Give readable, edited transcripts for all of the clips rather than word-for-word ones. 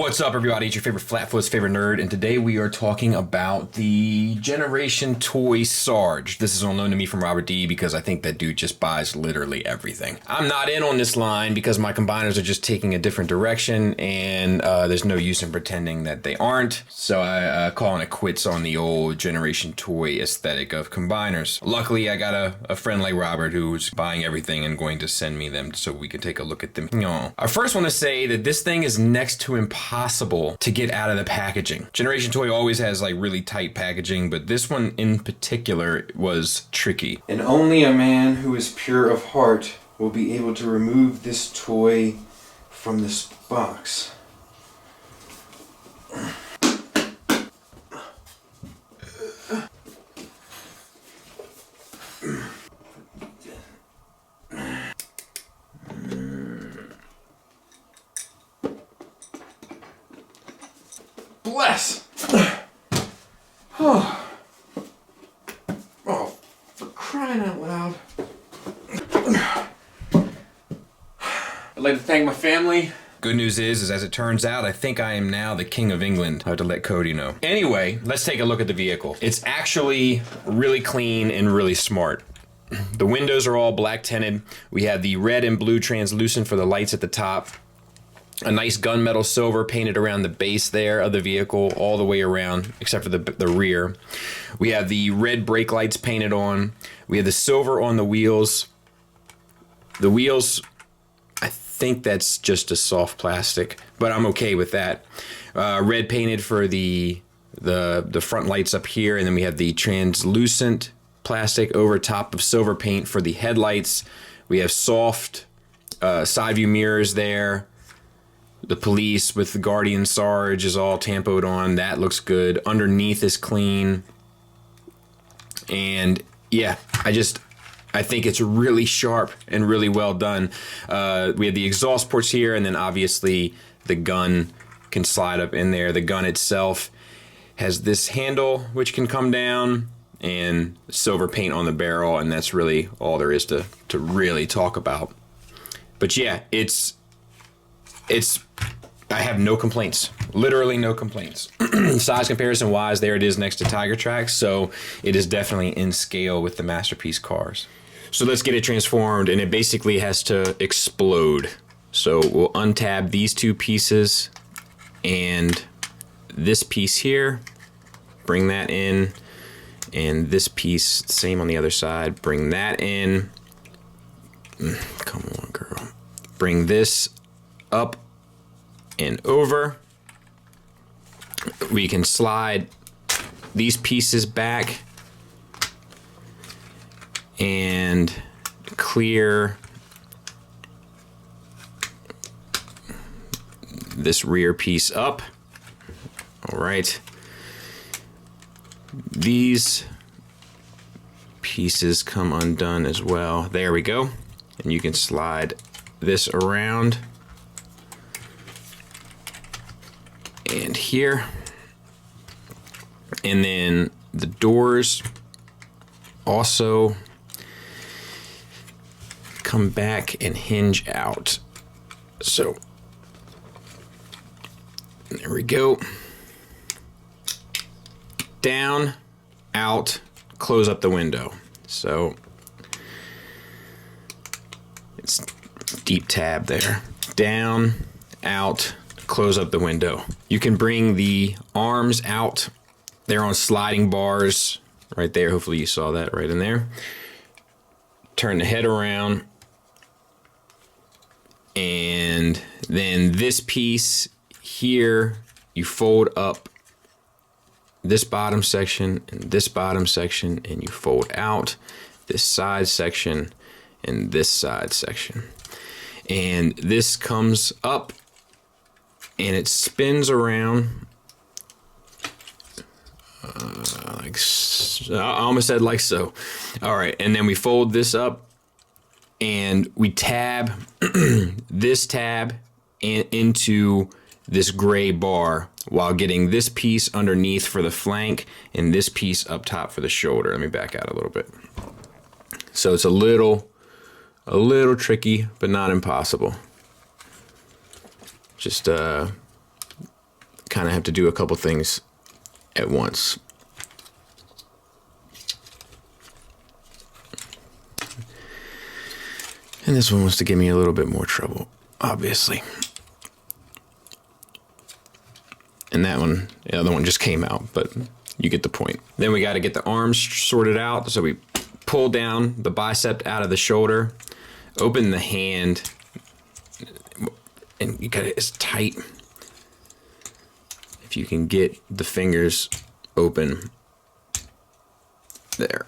What's up, everybody? It's your favorite Flatfoot's favorite nerd, and today we are talking about the Generation Toy Sarge. This is on loan to me from Robert D because I think that dude just buys literally everything. I'm not in on this line because my combiners are just taking a different direction, and there's no use in pretending that they aren't. So I calling it quits on the old Generation Toy aesthetic of combiners. Luckily, I got a friend like Robert who's buying everything and going to send me them so we can take a look at them. I first want to say that this thing is next to impossible to get out of the packaging. Generation Toy always has like really tight packaging, but this one in particular was tricky. And only a man who is pure of heart will be able to remove this toy from this box. Bless! Oh, for crying out loud. I'd like to thank my family. Good news is as it turns out, I think I am now the king of England. I have to let Cody know. Anyway, let's take a look at the vehicle. It's actually really clean and really smart. The windows are all black tinted. We have the red and blue translucent for the lights at the top. A nice gunmetal silver painted around the base there of the vehicle, all the way around, except for the rear. We have the red brake lights painted on. We have the silver on the wheels. The wheels, I think that's just a soft plastic, but I'm okay with that. Red painted for the front lights up here, and then we have the translucent plastic over top of silver paint for the headlights. We have soft side view mirrors there. The police with the Guardian Sarge is all tampoed on. That looks good. Underneath is clean. And yeah, I think it's really sharp and really well done. We have the exhaust ports here, and then obviously the gun can slide up in there. The gun itself has this handle which can come down, and silver paint on the barrel, and that's really all there is to really talk about. But yeah, I have no complaints, literally no complaints. Size comparison wise, there it is next to Tiger Track, so it is definitely in scale with the Masterpiece cars. So let's get it transformed, and it basically has to explode. So we'll untab these two pieces and this piece here, bring that in, and this piece, same on the other side, bring that in. Come on, girl. Bring this up and over. We can slide these pieces back and clear this rear piece up. All right. These pieces come undone as well. There we go. And you can slide this around. And here, and then the doors also come back and hinge out. So there we go. Down, out, close up the window. So it's deep tab there. Down, out, close up the window. You can bring the arms out. They're on sliding bars right there. Hopefully you saw that right in there. Turn the head around. And then this piece here, you fold up this bottom section and this bottom section, and you fold out this side section and this side section. And this comes up and it spins around like so. I almost said like so. All right, and then we fold this up and we tab this tab into this gray bar while getting this piece underneath for the flank and this piece up top for the shoulder. Let me back out a little bit. So it's a little tricky, but not impossible. Just kind of have to do a couple things at once. And this one wants to give me a little bit more trouble, obviously. And that one, the other one just came out, but you get the point. Then we got to get the arms sorted out. So we pull down the bicep out of the shoulder, open the hand, and you got it as tight. If you can get the fingers open, there.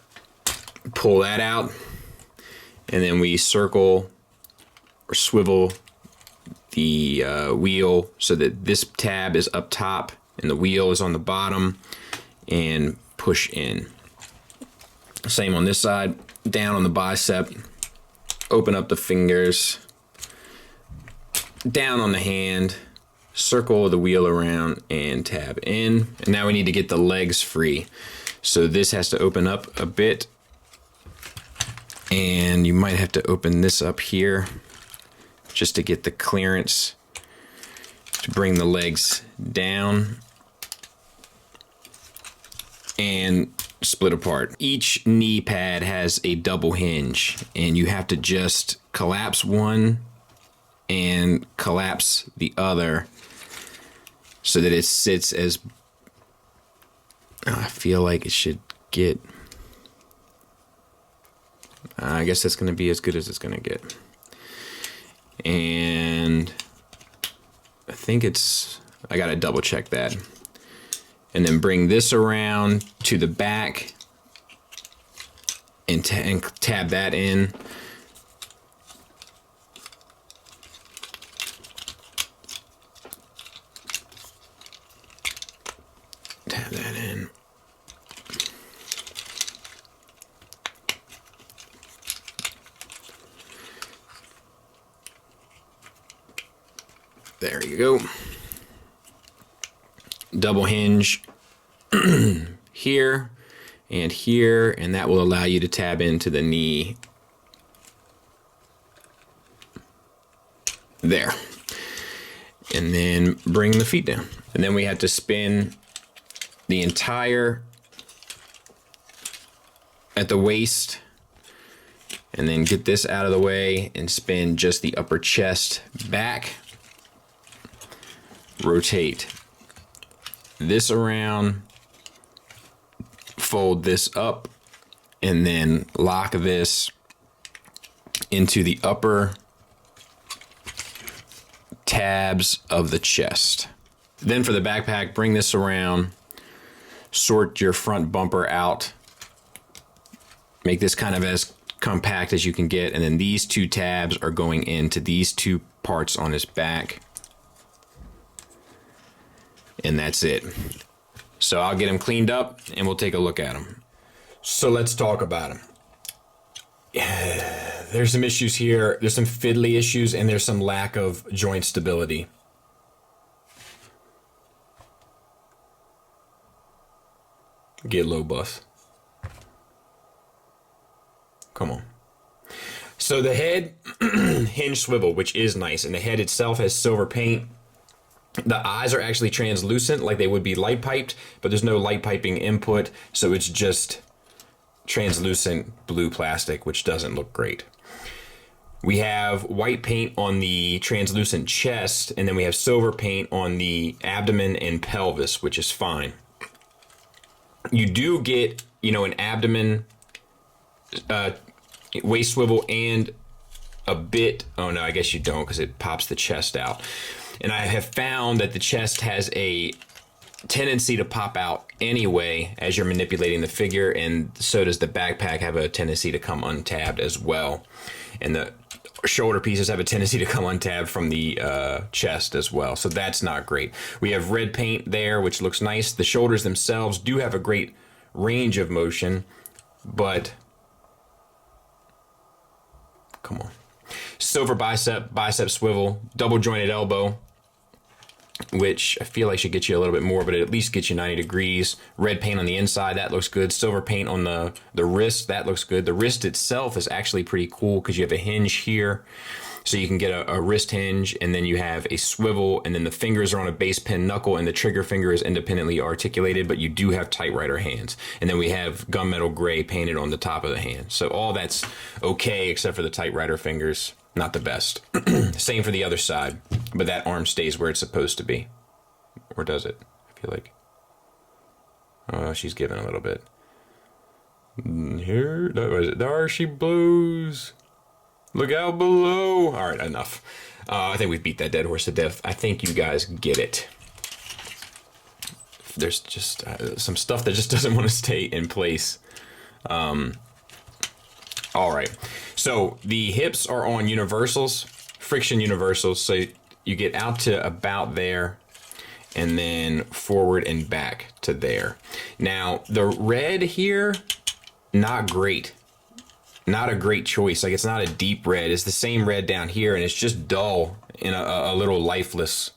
Pull that out, and then we circle or swivel the wheel so that this tab is up top and the wheel is on the bottom, and push in. Same on this side, down on the bicep, open up the fingers, down on the hand, circle the wheel around and tab in. And now we need to get the legs free. So this has to open up a bit, and you might have to open this up here just to get the clearance to bring the legs down and split apart. Each knee pad has a double hinge, and you have to just collapse one and collapse the other so that it sits as, I feel like it should get, I guess that's going to be as good as it's going to get. And I think it's, I got to double check that. And then bring this around to the back and tab that in. Tab that in. There you go. Double hinge here and here, and that will allow you to tab into the knee. There. And then bring the feet down. And then we have to spin the entire at the waist, and then get this out of the way and spin just the upper chest back. Rotate this around, fold this up, and then lock this into the upper tabs of the chest. Then for the backpack, bring this around, sort your front bumper out, make this kind of as compact as you can get, and then these two tabs are going into these two parts on his back. And that's it. So I'll get him cleaned up and we'll take a look at him. So let's talk about him. There's some issues here. There's some fiddly issues, and there's some lack of joint stability. Get low, bus. Come on. So the head hinge swivel, which is nice, and the head itself has silver paint. The eyes are actually translucent, like they would be light piped, but there's no light piping input, so it's just translucent blue plastic, which doesn't look great. We have white paint on the translucent chest, and then we have silver paint on the abdomen and pelvis, which is fine. You do get, an abdomen, waist swivel, and a bit, oh no, I guess you don't, because it pops the chest out. And I have found that the chest has a tendency to pop out anyway as you're manipulating the figure, and so does the backpack have a tendency to come untabbed as well. And the shoulder pieces have a tendency to come untabbed from the chest as well, so that's not great. We have red paint there, which looks nice. The shoulders themselves do have a great range of motion, but come on. Silver bicep swivel, double jointed elbow, which I feel like should get you a little bit more, but it at least gets you 90 degrees. Red paint on the inside, that looks good. Silver paint on the wrist, that looks good. The wrist itself is actually pretty cool because you have a hinge here, So you can get a wrist hinge, and then you have a swivel, and then the fingers are on a base pin knuckle, and the trigger finger is independently articulated, but you do have typewriter hands. And then we have gunmetal gray painted on the top of the hand. So all that's okay except for the typewriter fingers. Not the best. Same for the other side, but that arm stays where it's supposed to be. Or does it? I feel like... Oh, she's giving a little bit. Here, there she blows. Look out below. All right, enough. I think we've beat that dead horse to death. I think you guys get it. There's just some stuff that just doesn't want to stay in place. All right, so the hips are on universals, friction universals, so you get out to about there and then forward and back to there. Now, the red here, not great. Not a great choice. Like, it's not a deep red. It's the same red down here, and it's just dull and a little lifeless.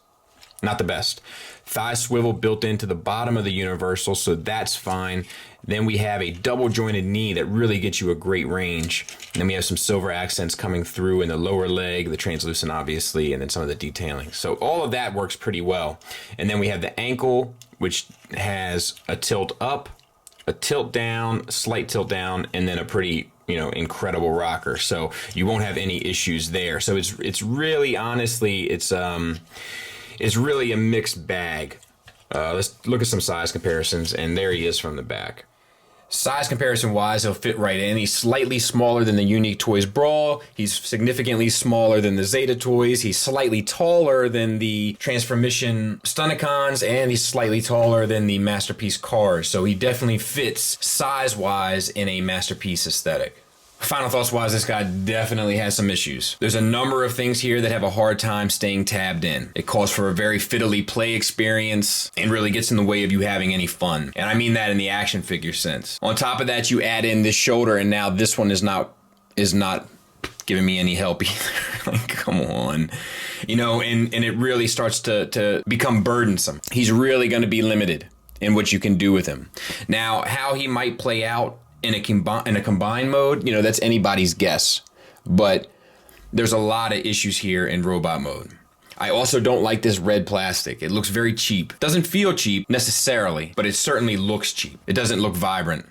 Not the best. Thigh swivel built into the bottom of the universal, so that's fine. Then we have a double jointed knee that really gets you a great range. And then we have some silver accents coming through in the lower leg, the translucent obviously, and then some of the detailing. So all of that works pretty well. And then we have the ankle, which has a tilt up, a tilt down, slight tilt down, and then a pretty, incredible rocker. So you won't have any issues there. So it's really, honestly, it's really a mixed bag. Let's look at some size comparisons, and there he is from the back. Size comparison wise, he'll fit right in. He's slightly smaller than the Unique Toys Brawl. He's significantly smaller than the Zeta toys. He's slightly taller than the Transformission Stunticons, and he's slightly taller than the Masterpiece Cars. So he definitely fits size wise in a Masterpiece aesthetic. Final thoughts wise, this guy definitely has some issues. There's a number of things here that have a hard time staying tabbed in. It calls for a very fiddly play experience and really gets in the way of you having any fun. And I mean that in the action figure sense. On top of that, you add in this shoulder, and now this one is not giving me any help either. Like, come on. And it really starts to become burdensome. He's really going to be limited in what you can do with him. Now, how he might play out in a combined mode, that's anybody's guess. But there's a lot of issues here in robot mode. I also don't like this red plastic. It looks very cheap. Doesn't feel cheap necessarily, but it certainly looks cheap. It doesn't look vibrant.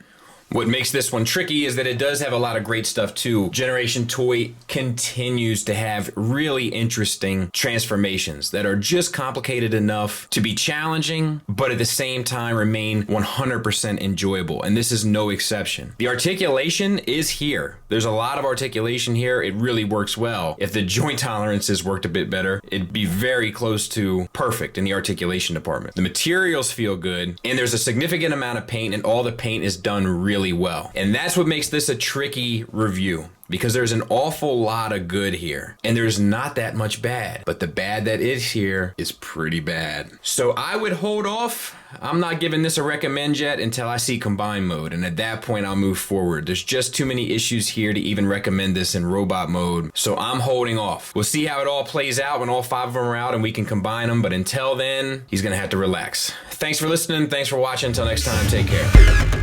What makes this one tricky is that it does have a lot of great stuff too. Generation Toy continues to have really interesting transformations that are just complicated enough to be challenging, but at the same time remain 100% enjoyable, and this is no exception. The articulation is here. There's a lot of articulation here. It really works well. If the joint tolerances worked a bit better, it'd be very close to perfect in the articulation department. The materials feel good, and there's a significant amount of paint, and all the paint is done really well. And that's what makes this a tricky review, because there's an awful lot of good here, and there's not that much bad, but the bad that is here is pretty bad. So I would hold off. I'm not giving this a recommend yet until I see combined mode, and at that point I'll move forward. There's just too many issues here to even recommend this in robot mode, so I'm holding off. We'll see how it all plays out when all 5 of them are out and we can combine them, but until then, he's gonna have to relax. Thanks for listening, thanks for watching, until next time, take care.